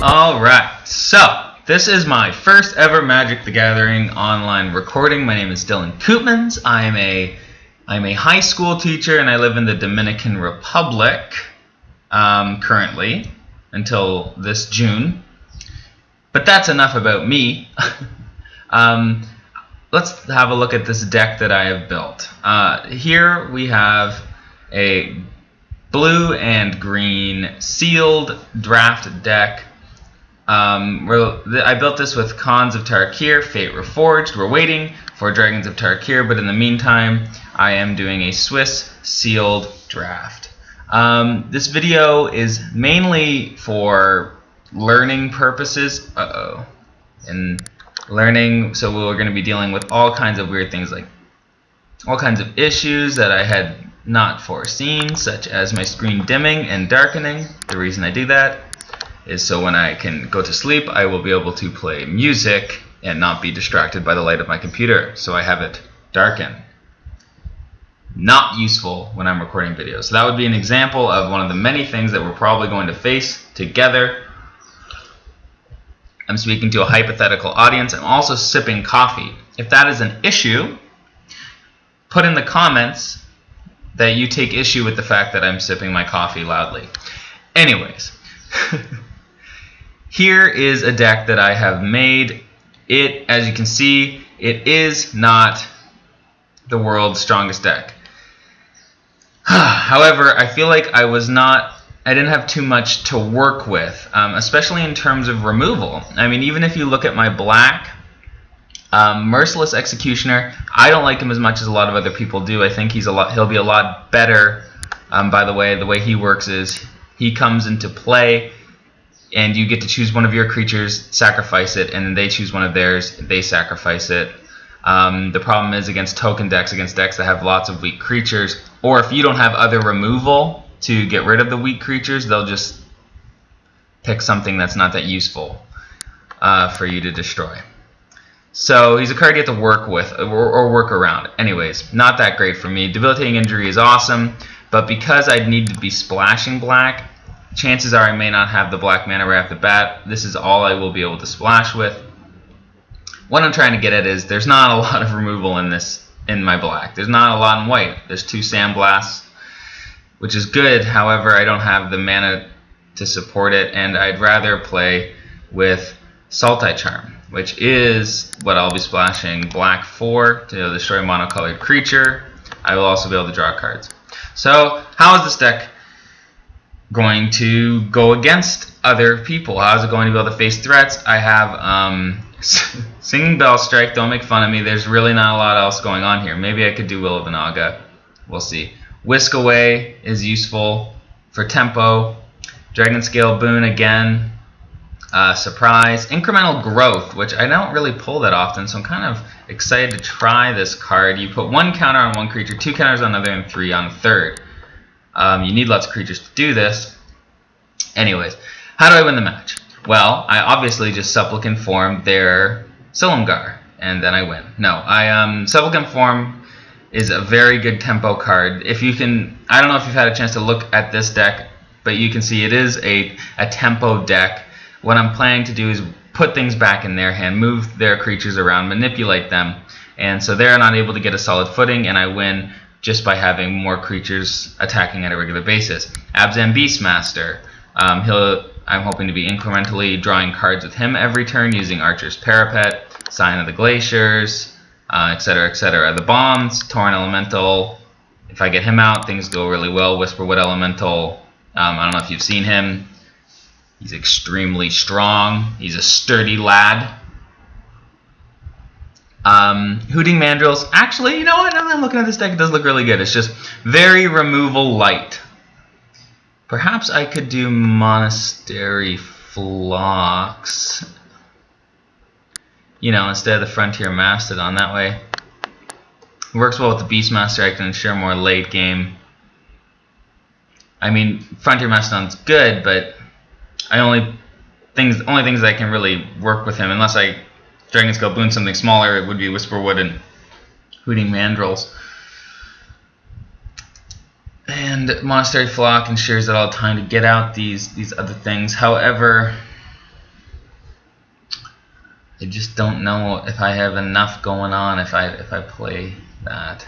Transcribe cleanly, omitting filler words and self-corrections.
Alright, so this is my first ever Magic the Gathering online recording. My name is Dylan Koopmans. I'm a high school teacher and I live in the Dominican Republic currently until this June. But that's enough about me. Let's have a look at this deck that I have built. Here we have a blue and green sealed draft deck. I built this with Khans of Tarkir, Fate Reforged. We're waiting for Dragons of Tarkir, but in the meantime, I am doing a Swiss sealed draft. This video is mainly for learning purposes. And learning, so we're going to be dealing with all kinds of weird things, like all kinds of issues that I had not foreseen, such as my screen dimming and darkening. The reason I do that is so when I can go to sleep, I will be able to play music and not be distracted by the light of my computer, so I have it darken. Not useful when I'm recording videos. So that would be an example of one of the many things that we're probably going to face together. I'm speaking to a hypothetical audience. I'm also sipping coffee. If that is an issue, put in the comments that you take issue with the fact that I'm sipping my coffee loudly. Anyways, here is a deck that I have made. It, as you can see, it is not the world's strongest deck. However, I feel like I didn't have too much to work with, especially in terms of removal. I mean, even if you look at my black Merciless Executioner, I don't like him as much as a lot of other people do. I think he'll be a lot better. By the way he works is he comes into play and you get to choose one of your creatures, sacrifice it, and then they choose one of theirs, they sacrifice it. The problem is against token decks, against decks that have lots of weak creatures, or if you don't have other removal to get rid of the weak creatures, they'll just pick something that's not that useful for you to destroy. So he's a card you have to work with or work around. Anyways, not that great for me. Debilitating Injury is awesome, but because I'd need to be splashing black, chances are I may not have the black mana right off the bat. This is all I will be able to splash with. What I'm trying to get at is there's not a lot of removal in my black. There's not a lot in white. There's 2 Sandblasts, which is good. However, I don't have the mana to support it, and I'd rather play with Sultai Charm, which is what I'll be splashing black for to destroy a monocolored creature. I will also be able to draw cards. So how is this deck going to go against other people? How is it going to be able to face threats? I have Singing Bell Strike. Don't make fun of me. There's really not a lot else going on here. Maybe I could do Will of the Naga. We'll see. Whisk Away is useful for tempo. Dragon Scale Boon again. Surprise. Incremental Growth, which I don't really pull that often, so I'm kind of excited to try this card. You put 1 counter on 1 creature, 2 counters on another, and 3 on a third. You need lots of creatures to do this. Anyways, how do I win the match? Well, I obviously just Supplicant Form their Silumgar, and then I win. No, Supplicant Form is a very good tempo card. If you can, I don't know if you've had a chance to look at this deck, but you can see it is a tempo deck. What I'm planning to do is put things back in their hand, move their creatures around, manipulate them, and so they're not able to get a solid footing, and I win just by having more creatures attacking at a regular basis. Abzan Beastmaster. I'm hoping to be incrementally drawing cards with him every turn using Archer's Parapet, Sign of the Glaciers, etc., etc. The bombs, Tauren Elemental. If I get him out, things go really well. Whisperwood Elemental. I don't know if you've seen him. He's extremely strong. He's a sturdy lad. Hooting Mandrills. Actually, you know what? Now that I'm looking at this deck, it does look really good. It's just very removal light. Perhaps I could do Monastery Phlox. You know, instead of the Frontier Mastodon. That way it works well with the Beastmaster. I can ensure more late game. I mean, Frontier Mastodon's good, but only things I can really work with him, unless I Dragon Scale Boon something smaller, it would be Whisperwood and Hooting Mandrills. And Monastery Flock ensures that I'll have time to get out these other things. However, I just don't know if I have enough going on if I play that.